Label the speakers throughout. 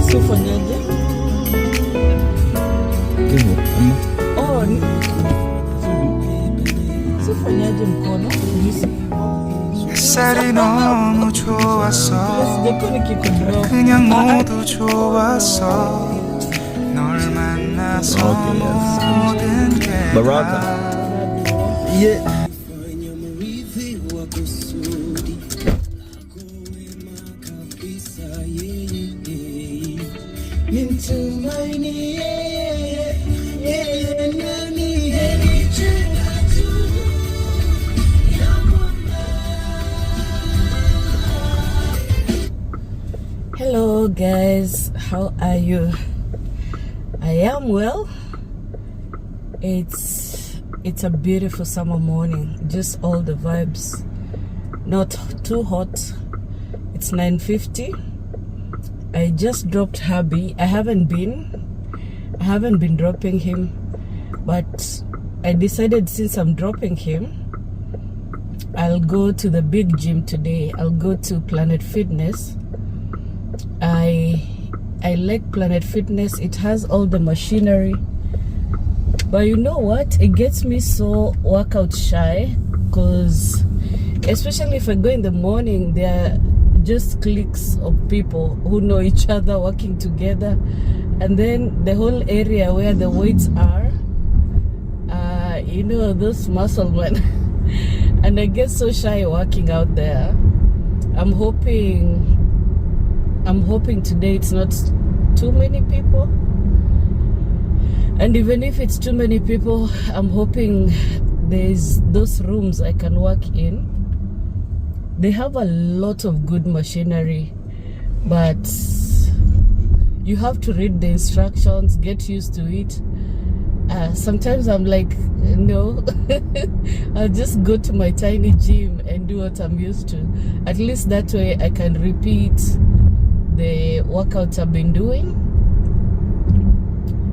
Speaker 1: Sifanyaje?
Speaker 2: Hivyo ama
Speaker 1: Oh, sifanyaje mkono?
Speaker 3: 햇살이 너무 좋았어 그냥 모두 좋았어 널 만나서
Speaker 2: Okay, yes.
Speaker 3: 모든 게
Speaker 2: Baraka. Yeah.
Speaker 1: Hello guys, how are you? I am well. It's a beautiful summer morning, just all the vibes, not too hot. It's 9:50. I just dropped hubby. I haven't been dropping him, but I decided since I'm dropping him, I'll go to the big gym today. I'll go to Planet Fitness. I like Planet Fitness. It has all the machinery, but you know what, it gets me so workout shy, because especially if I go in the morning, there are just cliques of people who know each other working together, and then the whole area where the weights are, you know, those muscle men. And I get so shy working out there. I'm hoping today it's not too many people, and even if it's too many people, I'm hoping there's those rooms I can work in. They have a lot of good machinery, but you have to read the instructions, get used to it. Sometimes I'm like, no, I'll just go to my tiny gym and do what I'm used to. At least that way I can repeat the workouts I've been doing.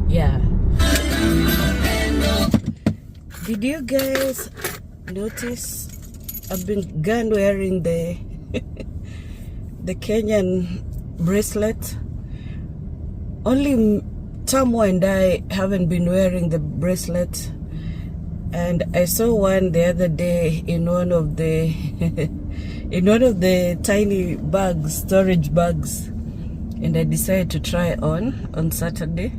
Speaker 1: Yeah. Did you guys notice I've been gone wearing the the Kenyan bracelet? Only Tamo and I haven't been wearing the bracelet, and I saw one the other day in one of the tiny bags, storage bags, and I decided to try on Saturday.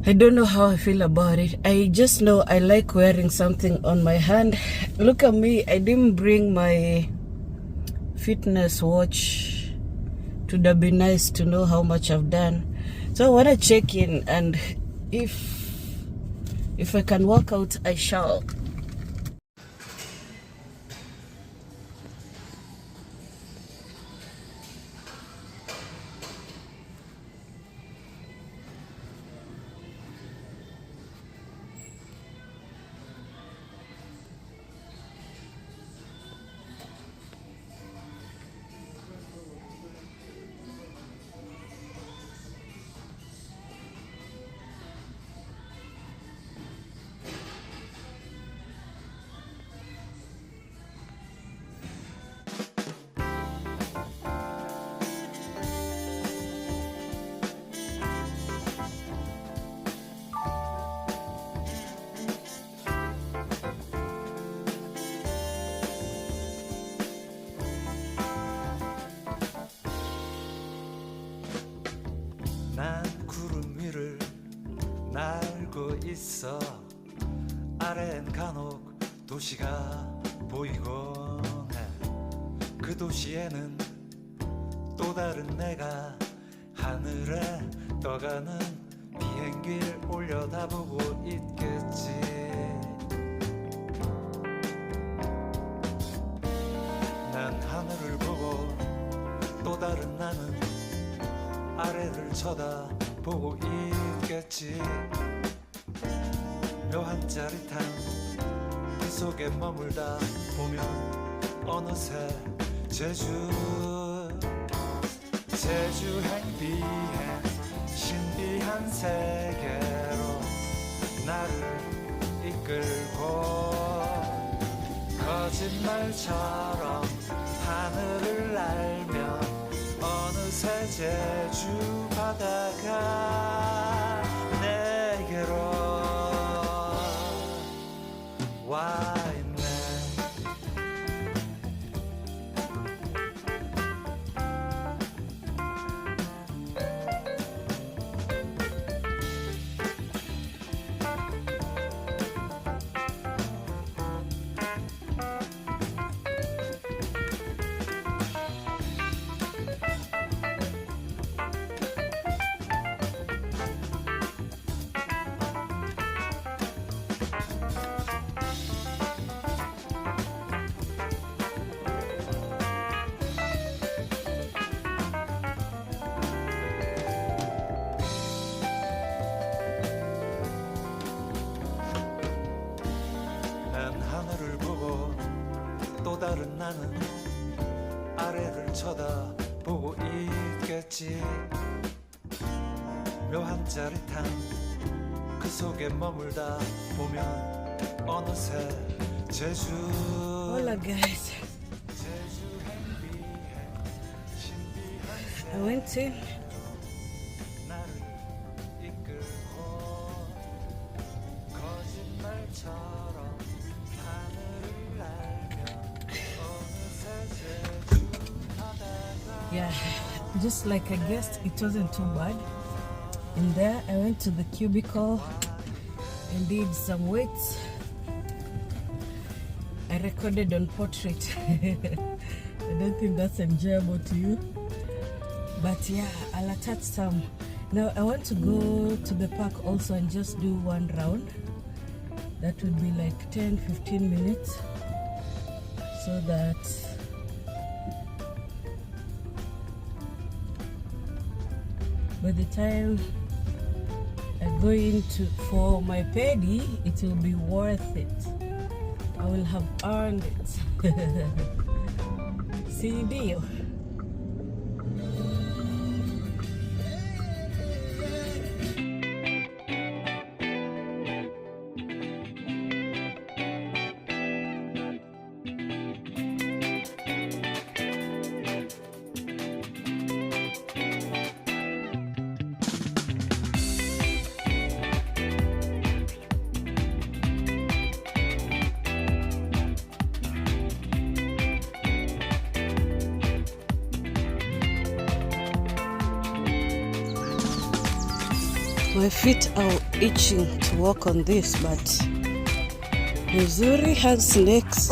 Speaker 1: I don't know how I feel about it. I just know I like wearing something on my hand. Look at me, I didn't bring my fitness watch. It would have been nice to know how much I've done. So I want to check in, and if I can work out, I shall.
Speaker 3: 난 구름 위를 날고 있어 아래엔 간혹 도시가 보이곤 해 그 도시에는 또 다른 내가 하늘에 떠가는 비행기를 올려다보고 있겠지 난 하늘을 보고 또 다른 나는 아래를 쳐다보고 있겠지 묘한 짜릿함 그 속에 머물다 보면 어느새 제주행 비행 신비한 세계로 나를 이끌고 거짓말처럼 하늘을 날며 어느새 어느새 제주 바다가 내게로 와 있네. 하늘을 보고 또 다른 나는 아래를 쳐다보고 있겠지. 묘한 짜릿함 그 속에 머물다 보면 어느새 제주
Speaker 1: Hola guys,
Speaker 3: 제주 행비해 신비한
Speaker 1: I went in.
Speaker 3: 나를 이끌고 거짓말처럼 하늘을 날며 어느새 제주 바다가
Speaker 1: Yeah, just like I guessed, it wasn't too bad. In there, I went to the cubicle and did some weights. I recorded on portrait. I don't think that's enjoyable to you. But yeah, I'll attach some. Now I want to go to the park also and just do one round. That would be like 10-15 minutes. So that by the time I go into for my pedi, it will be worth it. I will have earned it. See deal. My feet are itching to walk on this, but Missouri has snakes.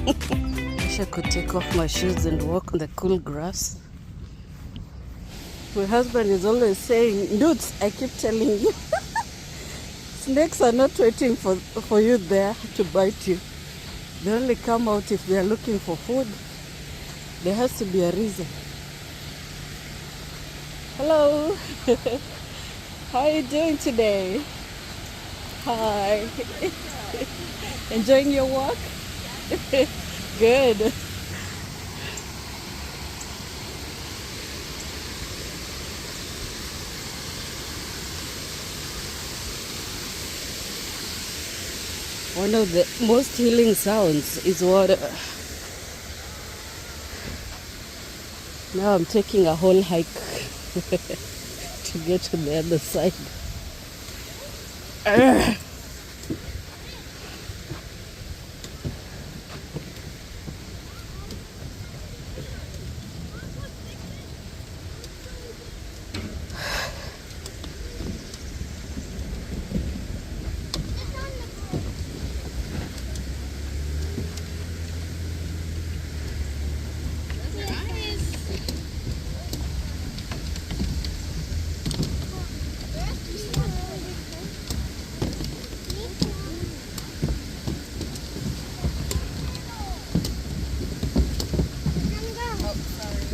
Speaker 1: Wish I could take off my shoes and walk on the cool grass. My husband is always saying, dudes, I keep telling you, snakes are not waiting for you there to bite you. They only come out if they are looking for food. There has to be a reason. Hello. How are you doing today? Hi. Enjoying your walk? Good. One of the most healing sounds is water. Now I'm taking a whole hike to get to the other side.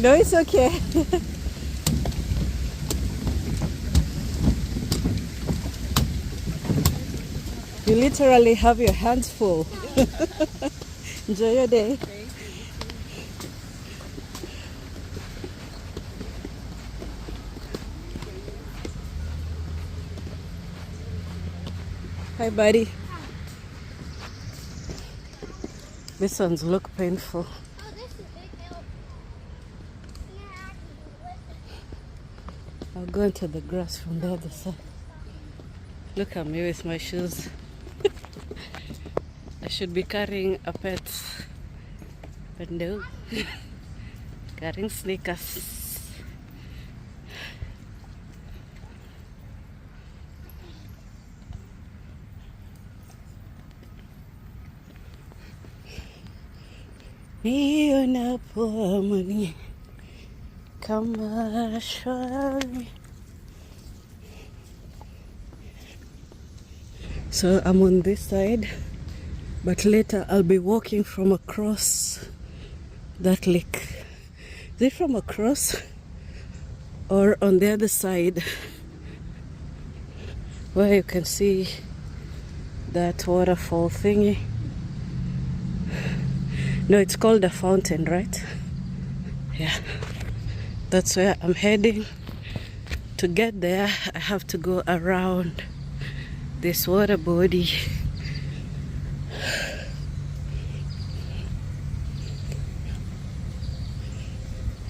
Speaker 1: No, it's okay. You literally have your hands full. Enjoy your day. Hi, buddy. These ones look painful.
Speaker 4: Oh, this is a big hill. Yeah, I can do it.
Speaker 1: I'll go into the grass from the other side. Look at me with my shoes. I should be carrying a pet, but no, carrying sneakers. Nionapo amani kama shwari. So I'm on this side, but later I'll be walking from across that lake. Is it from across or on the other side where you can see that waterfall thingy? No, it's called a fountain, right? Yeah, that's where I'm heading. To get there, I have to go around this water body.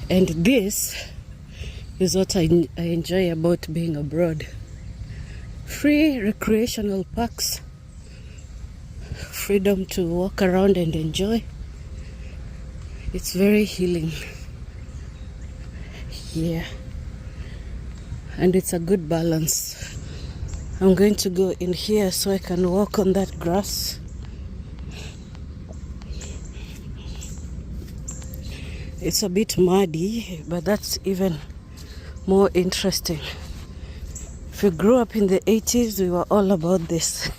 Speaker 1: And this is what I enjoy about being abroad. Free recreational parks, freedom to walk around and enjoy. It's very healing. Yeah. And it's a good balance. I'm going to go in here so I can walk on that grass. It's a bit muddy, but that's even more interesting. If you grew up in the 80s, we were all about this.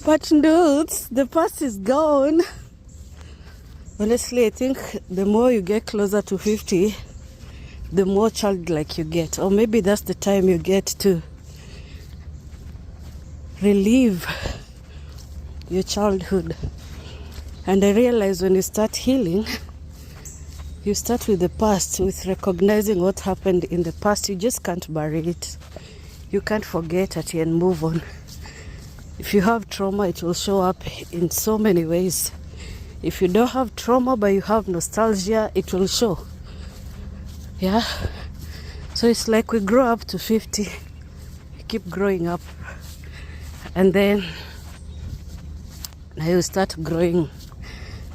Speaker 1: But dudes, the past is gone. Honestly, I think the more you get closer to 50, the more childlike you get. Or maybe that's the time you get to relive your childhood. And I realize when you start healing, you start with the past, with recognizing what happened in the past. You just can't bury it. You can't forget it and move on. If you have trauma, it will show up in so many ways. If you don't have trauma but you have nostalgia, it will show. Yeah? So it's like we grow up to 50, you keep growing up, and then now you start growing.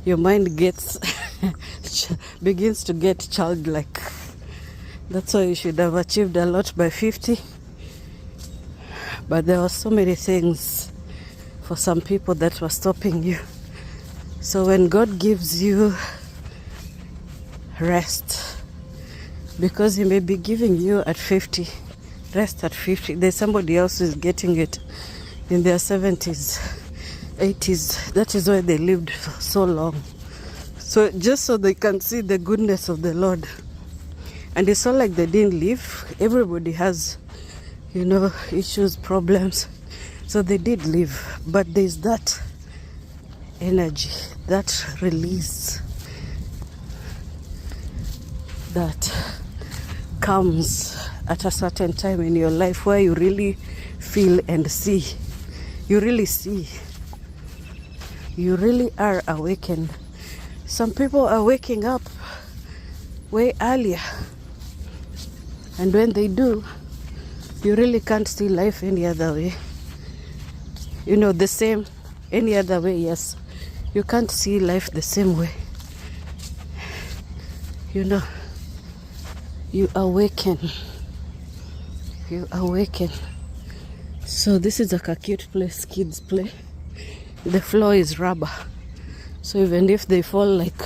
Speaker 1: Your mind gets begins to get childlike. That's why you should have achieved a lot by 50. But there were so many things for some people that were stopping you. So when God gives you rest, because He may be giving you at 50, rest at 50, there's somebody else who is getting it in their 70s, 80s. That is why they lived for so long. So just so they can see the goodness of the Lord. And it's not like they didn't live. Everybody has, issues, problems. So they did live. But there's that energy, that release that comes at a certain time in your life where you really feel and see. You really see. You really are awakened. Some people are waking up way earlier. And when they do, you really can't see life any other way. The same, any other way, yes. You can't see life the same way. You awaken. You awaken. So this is like a cute place kids play. The floor is rubber. So even if they fall like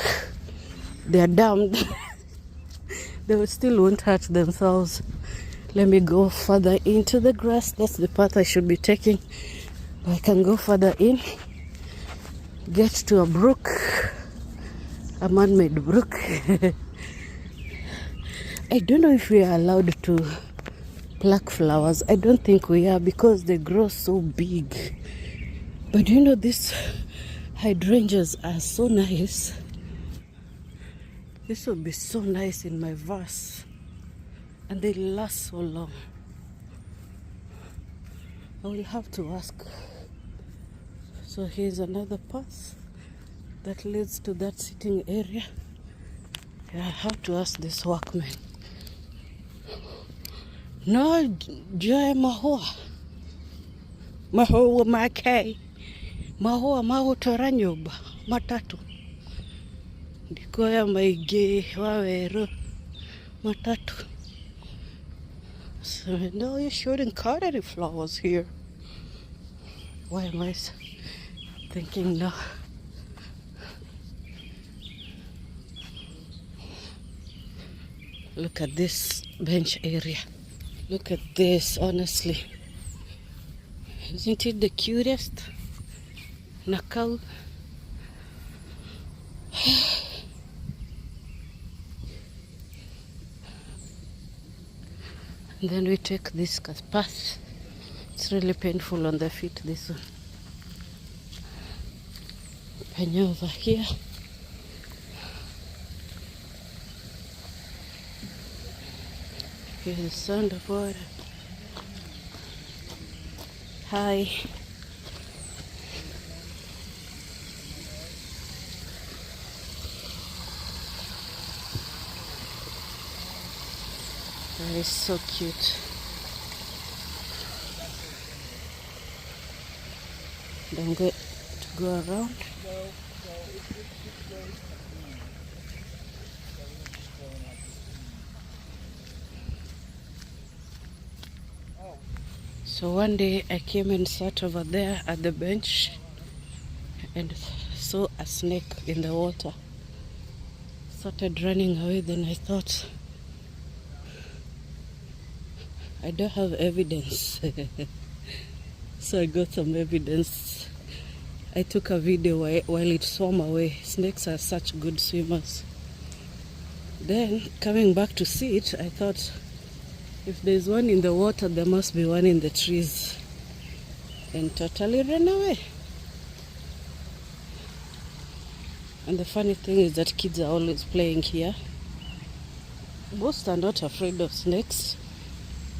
Speaker 1: they're damned, they still won't hurt themselves. Let me go further into the grass. That's the path I should be taking. I can go further in, get to a brook, a man-made brook. I don't know if we are allowed to pluck flowers. I don't think we are because they grow so big. But these hydrangeas are so nice. This will be so nice in my vase. And they last so long. I will have to ask. So here's another path that leads to that sitting area. Yeah, I have to ask this workman No, joy mahua. Mahua makai. Mahua mahutora nyumba. Matatu. Ndikoya maige wawero. Matatu. So, no, you shouldn't cut any flowers here. Why am I thinking no? Look at this bench area. Look at this, honestly. Isn't it the cutest? Nakau. And then we take this path. It's really painful on the feet, this one. Penny over here. Here's the sound of water. Hi. That is so cute. Don't get to go around. So one day I came and sat over there at the bench and saw a snake in the water. Started running away, then I thought, I don't have evidence. So I got some evidence. I took a video while it swam away. Snakes are such good swimmers. Then coming back to see it, I thought, if there's one in the water, there must be one in the trees. And totally ran away. And the funny thing is that kids are always playing here. Most are not afraid of snakes.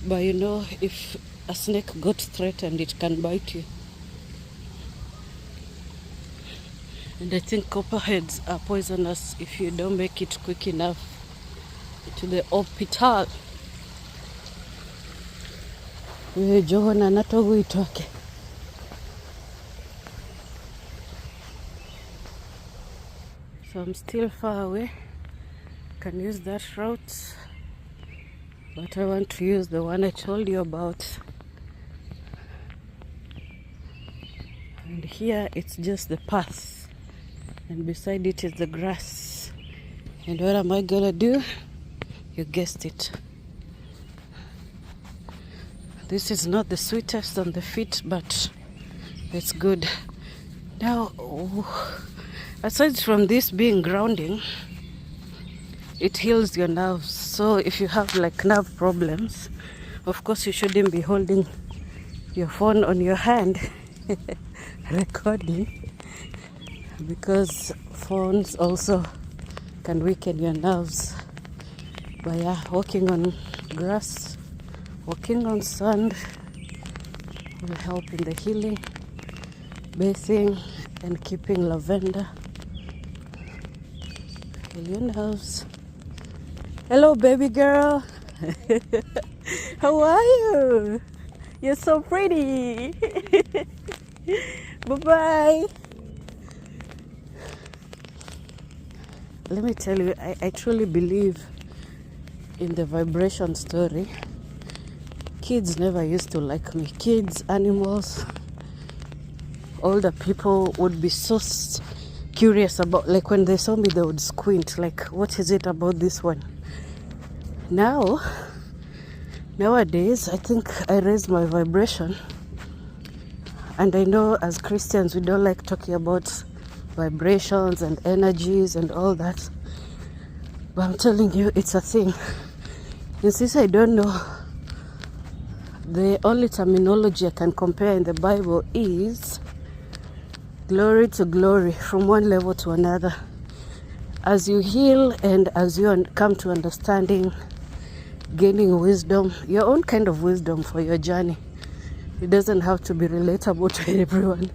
Speaker 1: But you know, if a snake got threatened, it can bite you. And I think copperheads are poisonous if you don't make it quick enough to the hospital. Johona natoguitoke. So I'm still far away. Can use that route, but I want to use the one I told you about. And here it's just the path, and beside it is the grass. And what am I gonna do? You guessed it. This is not the sweetest on the feet, but it's good. Now, aside from this being grounding, it heals your nerves. So if you have like nerve problems, of course you shouldn't be holding your phone on your hand recording, because phones also can weaken your nerves. But yeah, walking on grass, walking on sand will help in the healing, bathing and keeping lavender. Heal your nerves. Hello, baby girl. How are you? You're so pretty. Bye-bye. Let me tell you, I truly believe in the vibration story. Kids never used to like me. Kids, animals, older people would be so curious about, like when they saw me, they would squint, like, what is it about this one? Nowadays, I think I raise my vibration. And I know as Christians, we don't like talking about vibrations and energies and all that. But I'm telling you, it's a thing. And since I don't know, the only terminology I can compare in the Bible is glory to glory, from one level to another. As you heal and as you come to understanding, gaining wisdom, your own kind of wisdom for your journey. It doesn't have to be relatable to everyone.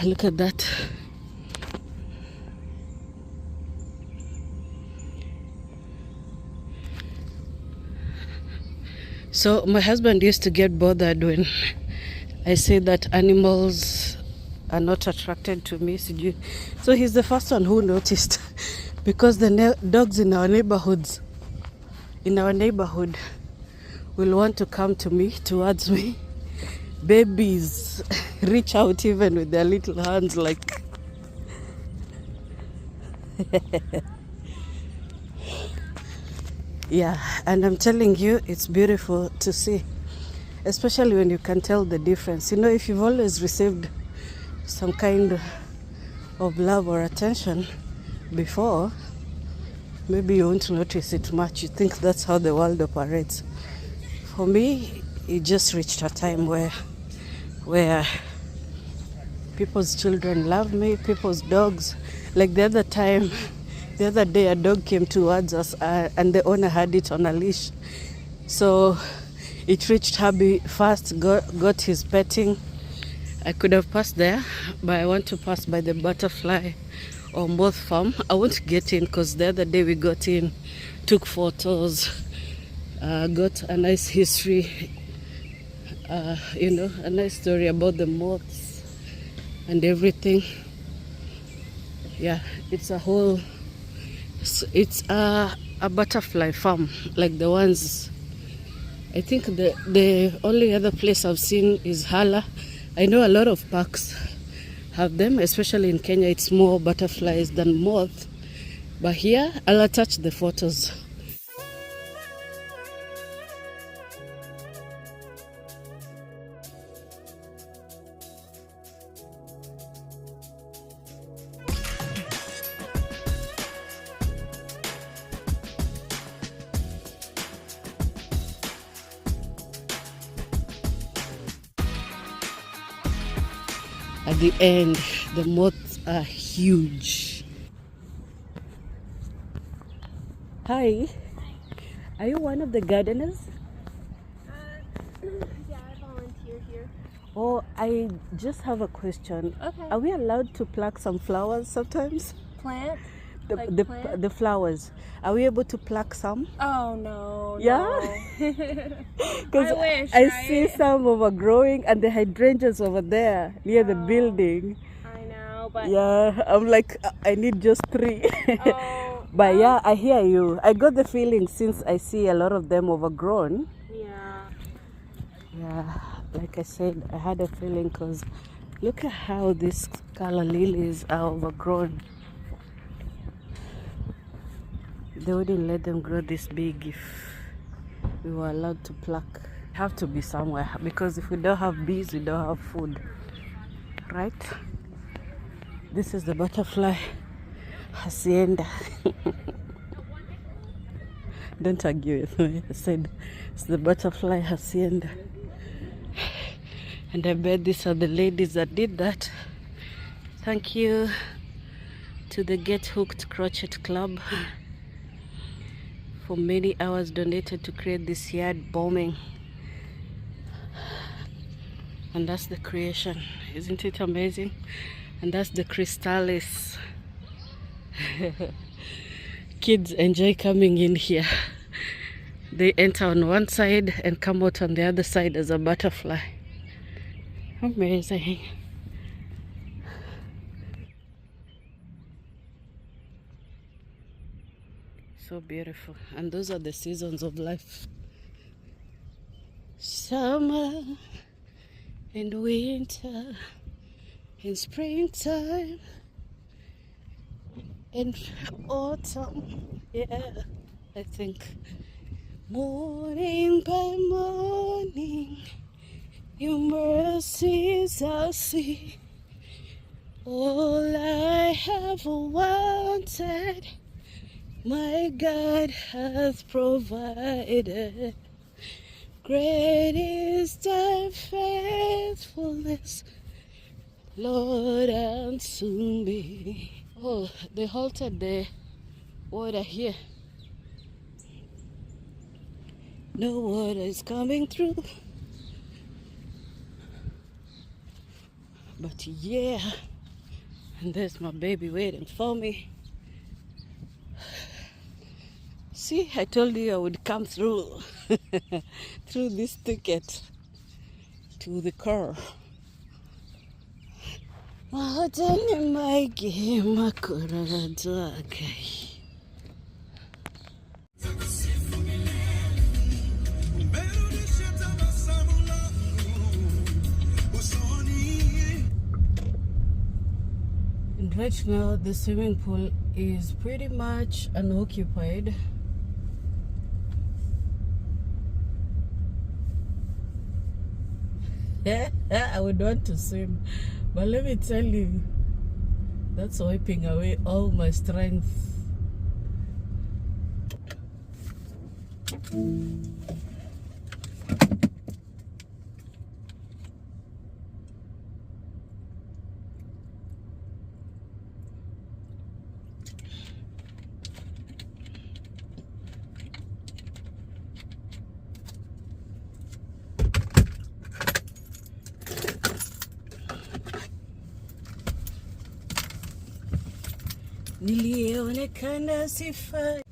Speaker 1: Look at that. So my husband used to get bothered when I say that animals are not attracted to me. So he's the first one who noticed because the dogs in our neighborhood will want to come towards me. Babies reach out even with their little hands like yeah, and I'm telling you, it's beautiful to see, especially when you can tell the difference. You know, if you've always received some kind of love or attention before, maybe you won't notice it much. You think that's how the world operates. For me, it just reached a time where people's children love me, people's dogs. Like the other day, a dog came towards us and the owner had it on a leash. So it reached hubby first, got his petting. I could have passed there, but I want to pass by the butterfly or moth farm. I won't get in because the other day we got in, took photos, got a nice history, a nice story about the moths and everything. Yeah, it's a butterfly farm like the ones. I think the only other place I've seen is Hala. I know a lot of parks have them, especially in Kenya. It's more butterflies than moths. But here, I'll attach the photos. At the end, the moths are huge. Hi. Are you one of the gardeners?
Speaker 4: Yeah, I volunteer here.
Speaker 1: Oh, I just have a question.
Speaker 4: Okay.
Speaker 1: Are we allowed to pluck some flowers sometimes?
Speaker 4: Plant? Like
Speaker 1: The
Speaker 4: plant?
Speaker 1: the flowers. Are we able to pluck some?
Speaker 4: Oh, no.
Speaker 1: Yeah?
Speaker 4: No.
Speaker 1: Because
Speaker 4: I wish,
Speaker 1: I
Speaker 4: right?
Speaker 1: see some overgrowing and the hydrangeas over there near the
Speaker 4: Oh.
Speaker 1: building.
Speaker 4: I know, but...
Speaker 1: Yeah, I'm like, I need just 3.
Speaker 4: Oh,
Speaker 1: But yeah, I hear you. I got the feeling since I see a lot of them overgrown.
Speaker 4: yeah.
Speaker 1: Yeah, like I said, I had a feeling because look at how these color lilies are overgrown. They wouldn't let them grow this big if we were allowed to pluck. Have to be somewhere because if we don't have bees, we don't have food, right? This is the butterfly hacienda. Don't argue with me. I said it's the butterfly hacienda. And I bet these are the ladies that did that. Thank you to the Get Hooked Crochet Club for many hours donated to create this yard bombing. And that's the creation. Isn't it amazing? And that's the crystallis. Kids enjoy coming in here. They enter on one side and come out on the other side as a butterfly. Amazing. So beautiful. And those are the seasons of life. Summer and winter and springtime and autumn. Yeah, I think morning by morning your mercies I'll see. All I have wanted, my God hath provided. Great is thy faithfulness, Lord, unto me. Oh, they halted the water here. No water is coming through. But yeah, and there's my baby waiting for me. See, I told you I would come through through this thicket to the car. Mahotani maiki makoraratake. And right now the swimming pool is pretty much unoccupied. I would want to swim, but let me tell you, that's wiping away all my strength. Nilionekana sifai.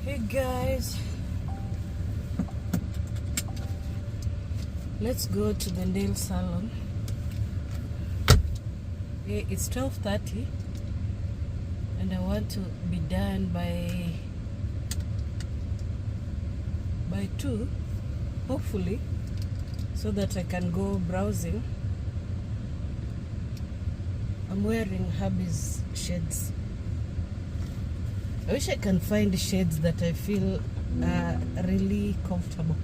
Speaker 1: Hey guys, let's go to the nail salon. Hey, it's 12:30 and I want to be done by 2, hopefully, so that I can go browsing. I'm wearing hubby's shades. I wish I can find shades that I feel really comfortable.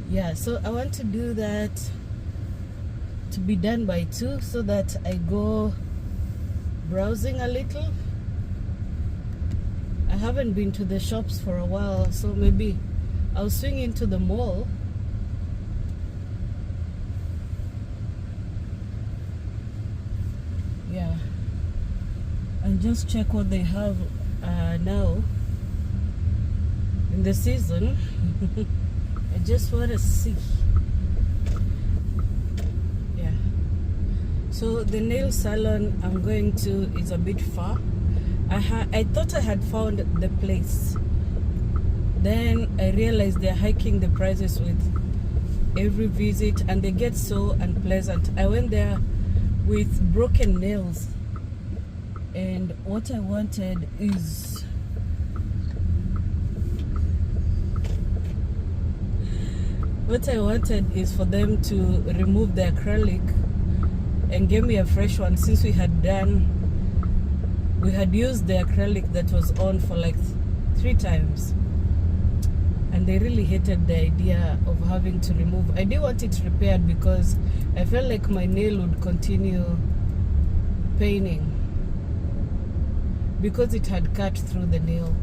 Speaker 1: Yeah, so I want to do that, to be done by 2, so that I go browsing a little. I haven't been to the shops for a while, so maybe I'll swing into the mall. Yeah, and just check what they have now in the season. I just want to see. Yeah, so the nail salon I'm going to is a bit far. I thought I had found the place, then I realized they're hiking the prices with every visit and they get so unpleasant. I went there with broken nails, and what I wanted is for them to remove the acrylic and give me a fresh one, since we had used the acrylic that was on for like 3 times, and they really hated the idea of having to remove. I didn't want it repaired because I felt like my nail would continue paining because it had cut through the nail.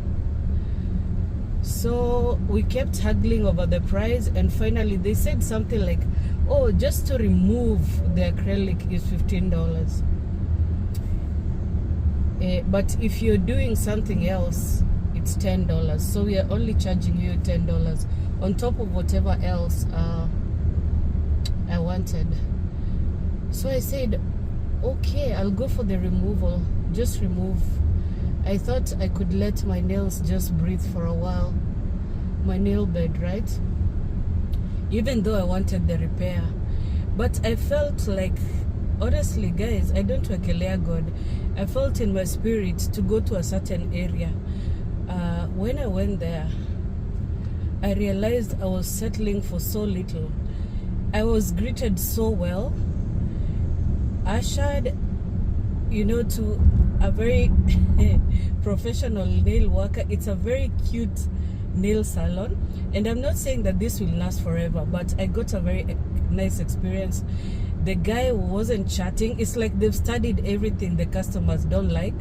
Speaker 1: So we kept haggling over the price, and finally they said something like, oh, just to remove the acrylic is $15. But if you're doing something else, it's $10. So we are only charging you $10 on top of whatever else I wanted. So I said, okay, I'll go for the removal. Just remove. I thought I could let my nails just breathe for a while. My nail bed, right? Even though I wanted the repair. But I felt like, honestly guys, I don't work a God. I felt in my spirit to go to a certain area. When I went there, I realized I was settling for so little. I was greeted so well, ushered, to a very professional nail worker. It's a very cute nail salon, and I'm not saying that this will last forever, but I got a very nice experience. The guy wasn't chatting. It's like they've studied everything the customers don't like,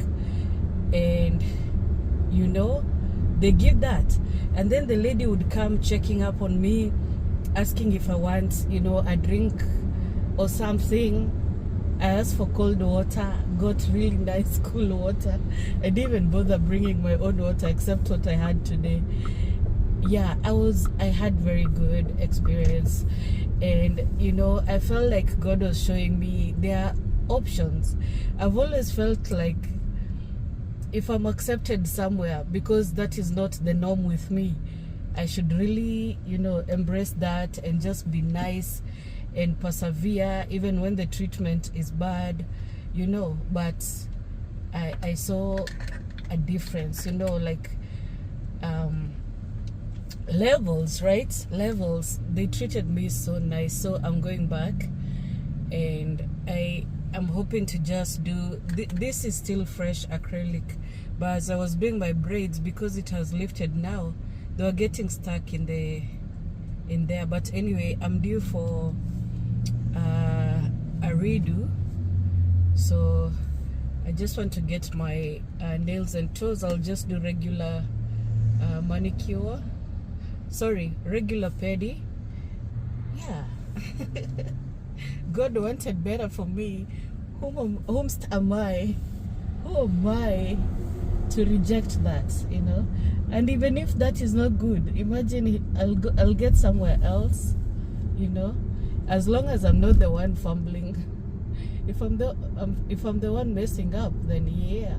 Speaker 1: and they give that. And then the lady would come checking up on me, asking if I want a drink or something. I asked for cold water, got really nice cool water. I didn't even bother bringing my own water except what I had today. Yeah, I had very good experience, and I felt like God was showing me there are options. I've always felt like if I'm accepted somewhere, because that is not the norm with me, I should really, you know, embrace that and just be nice and persevere even when the treatment is bad, you know. But I saw a difference, you know, like levels, right? Levels. They treated me so nice. So I'm going back, and I'm hoping to just do this is still fresh acrylic, but as I was doing my braids, because it has lifted now, they were getting stuck in there. But anyway, I'm due for a redo, so I just want to get my nails and toes. I'll just do regular manicure, sorry, regular pedi. Yeah. God wanted better for me. Whom am I? Who am I to reject that, you know? And even if that is not good, imagine I'll get somewhere else, you know, as long as I'm not the one fumbling. If I'm the one messing up, then yeah,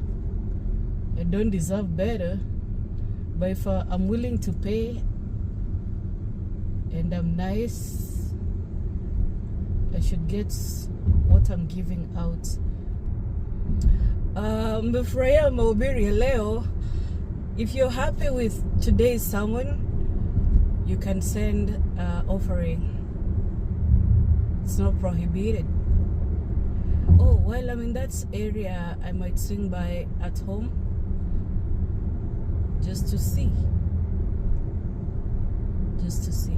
Speaker 1: I don't deserve better. But if I'm willing to pay and I'm nice, I should get what I'm giving out. Mefurahia mahubiri ya leo. If you're happy with today's sermon, you can send offering. It's not prohibited. Oh, while I'm in that area, I might swing by at home just to see. Just to see.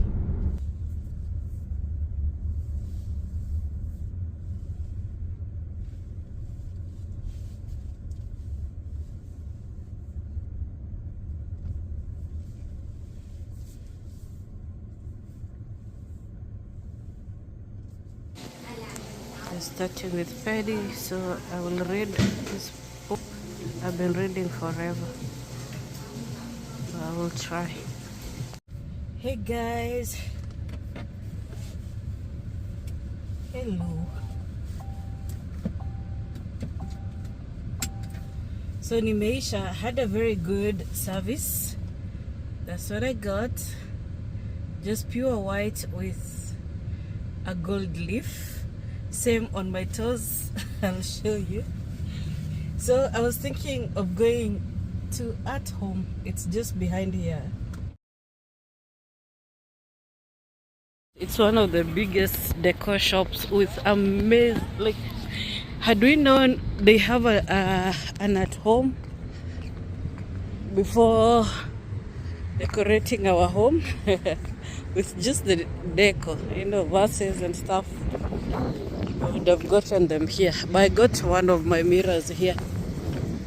Speaker 1: Starting with Paddy, so I will read this book. I've been reading forever, so I will try. Hey guys, hello. So nimeisha, had a very good service. That's what I got. Just pure white with a gold leaf. Same on my toes. I'll show you. So I was thinking of going to At Home. It's just behind here. It's one of the biggest decor shops with amazing, like, had we known they have an At Home before decorating our home with just the decor, you know, vases and stuff, I would have gotten them here. But I got one of my mirrors here,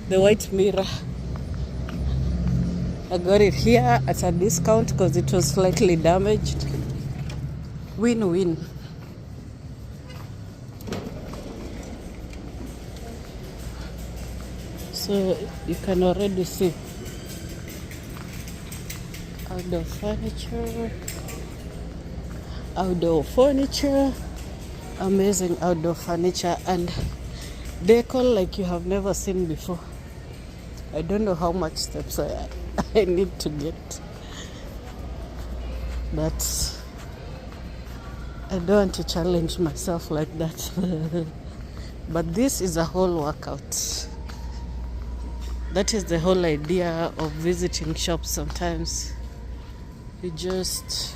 Speaker 1: the white mirror. I got it here at a discount because it was slightly damaged. Win-win. So you can already see outdoor furniture, amazing outdoor furniture and decor like you have never seen before. I don't know how much steps I need to get, but I don't want to challenge myself like that. But this is a whole workout. That is the whole idea of visiting shops. Sometimes you just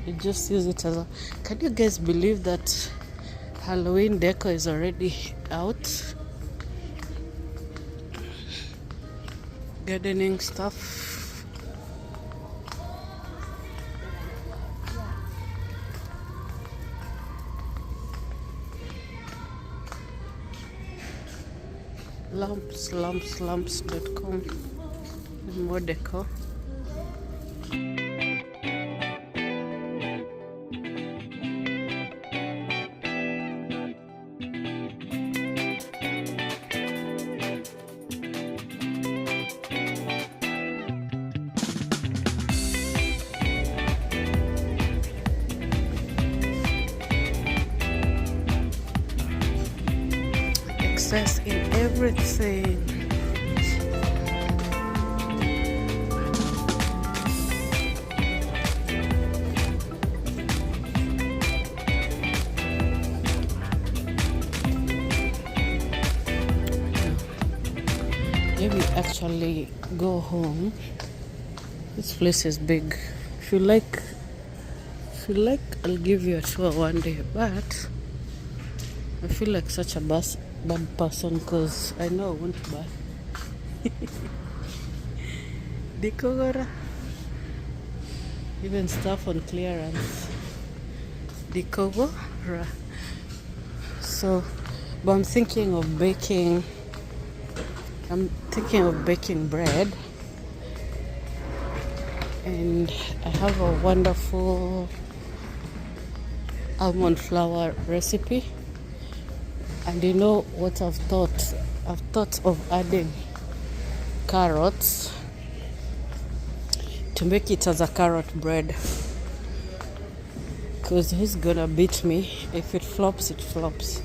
Speaker 1: use it as a... Can you guys believe that Halloween decor is already out? Gardening stuff. Lamps.com. More decor. success in everything. Let me actually go home. This place is big. If you like, I'll give you a tour one day. But I feel like such a bad person because I know I won't buy. Dikogora. Even stuff on clearance. Dikogora. So, but I'm thinking of baking bread, and I have a wonderful almond flour recipe. And you know what I've thought? I've thought of adding carrots to make it as a carrot bread. Because who's gonna beat me? If it flops, it flops.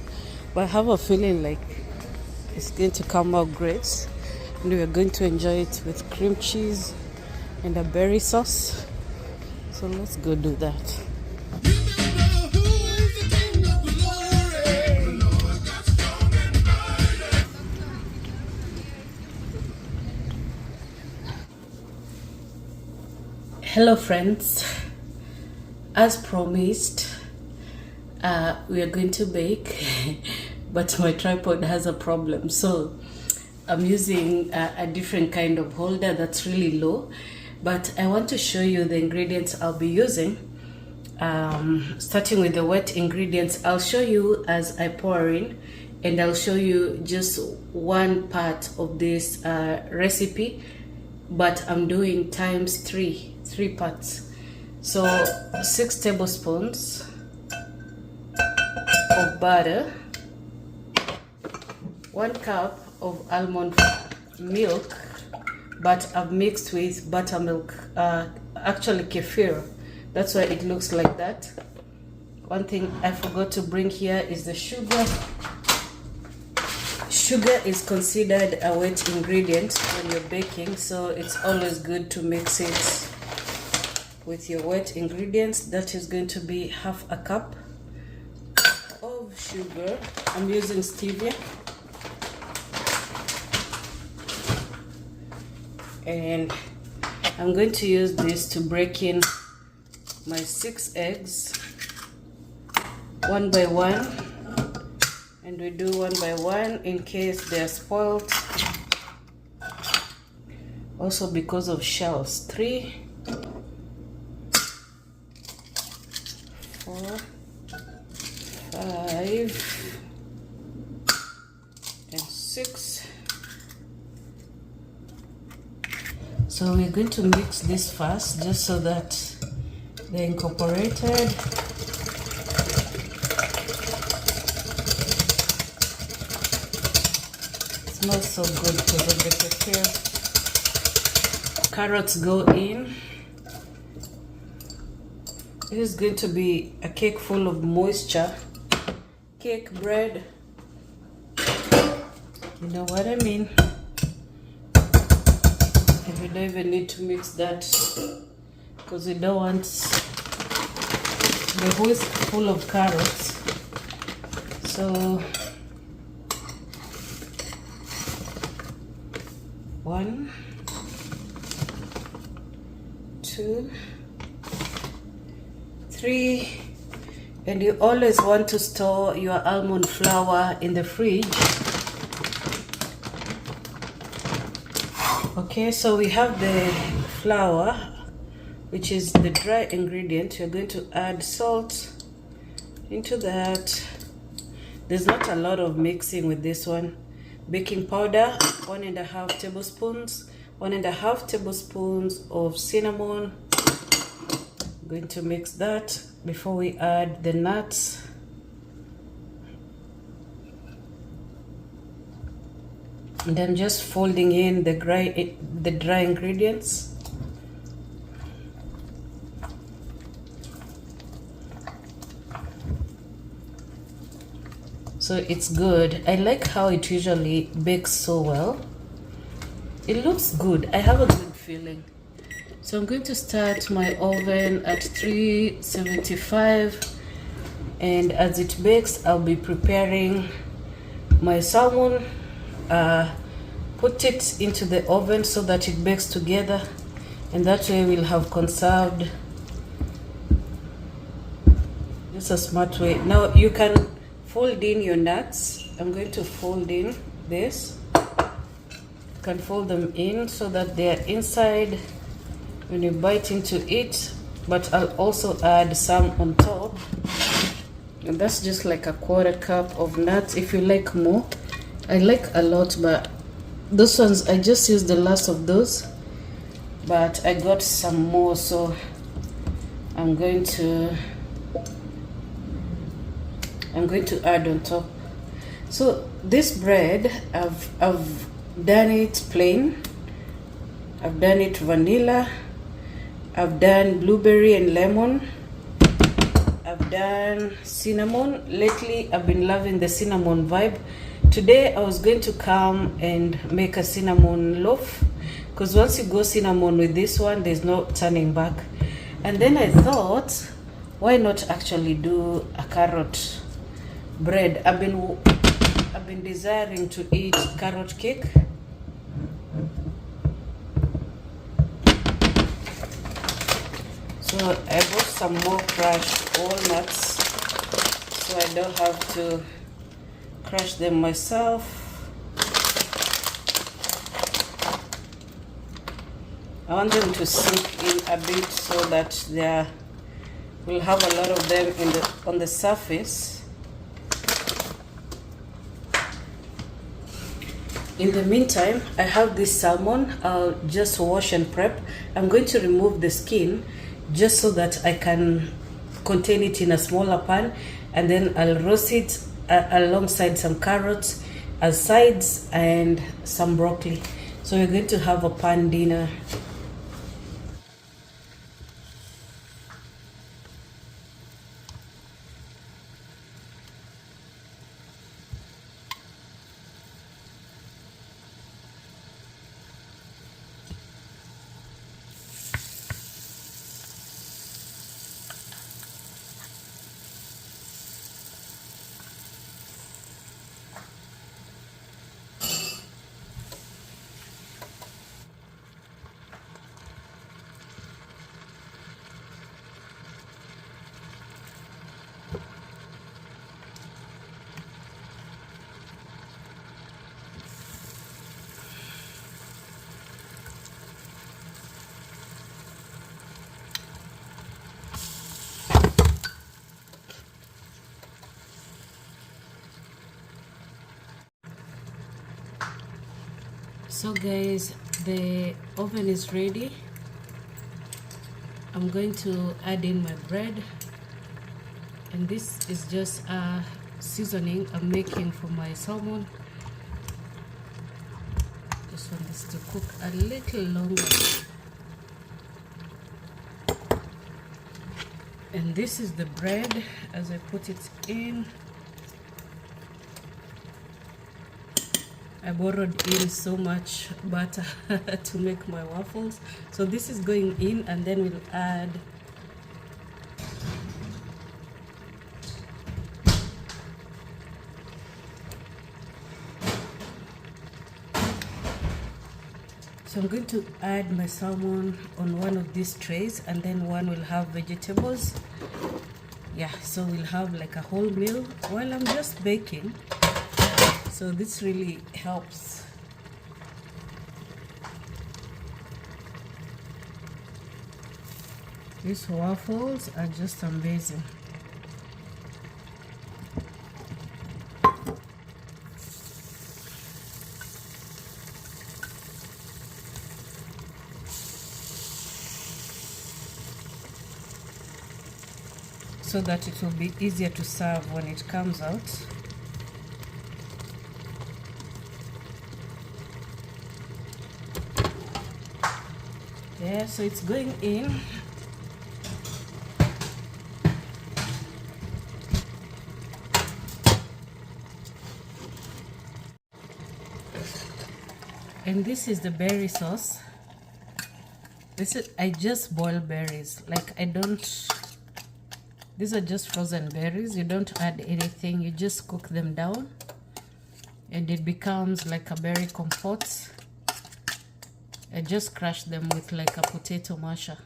Speaker 1: But I have a feeling like it's going to come out great. And we are going to enjoy it with cream cheese and a berry sauce. So let's go do that. Hello friends, as promised, we are going to bake, but my tripod has a problem, so I'm using a different kind of holder that's really low. But I want to show you the ingredients I'll be using. Starting with the wet ingredients, I'll show you as I pour in, and I'll show you just one part of this recipe, but I'm doing times three parts. So 6 tablespoons of butter, 1 cup of almond milk, but I've mixed with buttermilk, actually kefir. That's why it looks like that. One thing I forgot to bring here is the sugar. Sugar is considered a wet ingredient when you're baking, so it's always good to mix it with your wet ingredients. That is going to be half a cup of sugar. I'm using stevia. And I'm going to use this to break in my 6 eggs one by one, and we do one by one in case they're spoiled, also because of shells. 3, 4, 5, and 6. So we're going to mix this first, just so that they're incorporated. It smells so good because of the kefir. Carrots go in. This is going to be a cake full of moisture. Cake bread. You know what I mean? We don't even need to mix that because we don't want the whisk full of carrots. So 1, 2, 3, and you always want to store your almond flour in the fridge. Okay, so we have the flour, which is the dry ingredient. You're going to add salt into that. There's not a lot of mixing with this one. Baking powder, 1.5 tablespoons. 1.5 tablespoons of cinnamon. I'm going to mix that before we add the nuts. And I'm just folding in the dry ingredients. so it's good. I like how it usually bakes so well. It looks good. I have a good feeling. So I'm going to start my oven at 375, and as it bakes, I'll be preparing my salmon. Put it into the oven so that it bakes together, and that way we'll have conserved. This is a smart way. Now you can fold in your nuts. I'm going to fold in this. You can fold them in so that they are inside when you bite into it, but I'll also add some on top, and that's just like a 1/4 cup of nuts. If you like more, I like a lot, but those ones I just used the last of those, but I got some more, so I'm going to add on top. So this bread, I've done it plain, I've done it vanilla, I've done blueberry and lemon, I've done cinnamon. Lately I've been loving the cinnamon vibe. Today I was going to come and make a cinnamon loaf, because once you go cinnamon with this one, there's no turning back. And then I thought, why not actually do a carrot bread? I've been desiring to eat carrot cake. So I bought some more crushed walnuts, so I don't have to crush them myself. I want them to sink in a bit so that we'll have a lot of them on the surface. In the meantime, I have this salmon. I'll just wash and prep. I'm going to remove the skin just so that I can contain it in a smaller pan, and then I'll roast it alongside some carrots as sides and some broccoli. So we're going to have a pan dinner. So guys, the oven is ready. I'm going to add in my bread, and this is just a seasoning I'm making for my salmon. Just want this to cook a little longer. And this is the bread as I put it in. I borrowed in so much butter to make my waffles. So this is going in, and then we'll add I'm going to add my salmon on one of these trays, and then one will have vegetables. Yeah, so we'll have like a whole meal while I'm just baking. So this really helps. These waffles are just amazing. So that it will be easier to serve when it comes out. Yeah, so it's going in. And this is the berry sauce. I just boil berries. Like I don't, these are just frozen berries. You don't add anything. You just cook them down and it becomes like a berry compote. I just crush them with like a potato masher.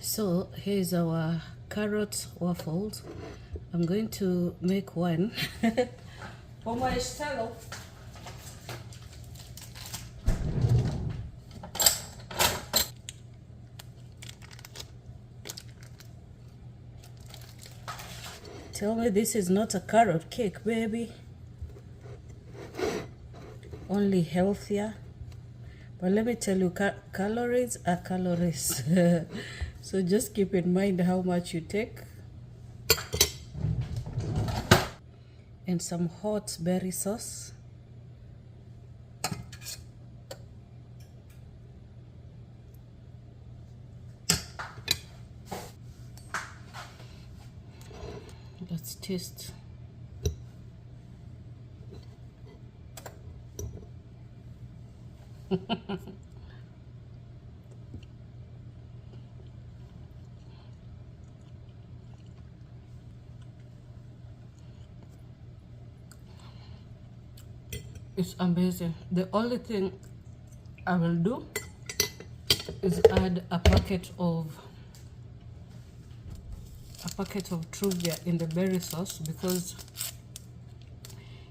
Speaker 1: So here's our carrot waffles. I'm going to make one for my style. Tell me this is not a carrot cake, baby. Only healthier. But let me tell you, calories are calories. So just keep in mind how much you take. And some hot berry sauce. Let's taste. It's amazing. The only thing I will do is add a packet of stevia in the berry sauce because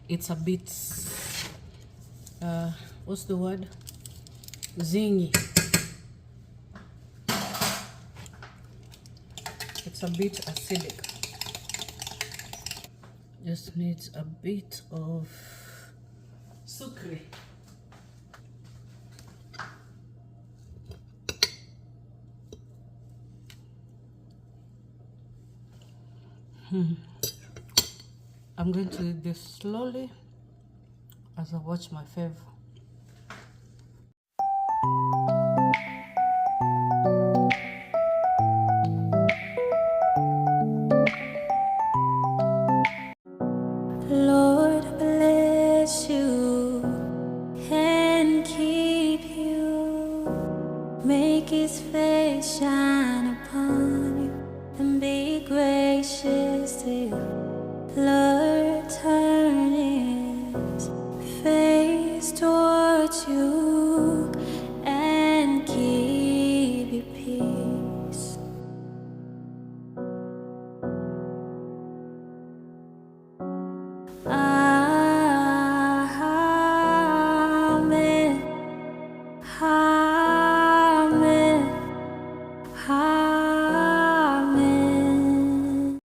Speaker 1: it's a bit what's the word? Zingy. It's a bit acidic. Just needs a bit of sucre. I'm going to eat this slowly as I watch my fave.
Speaker 5: Lord bless you.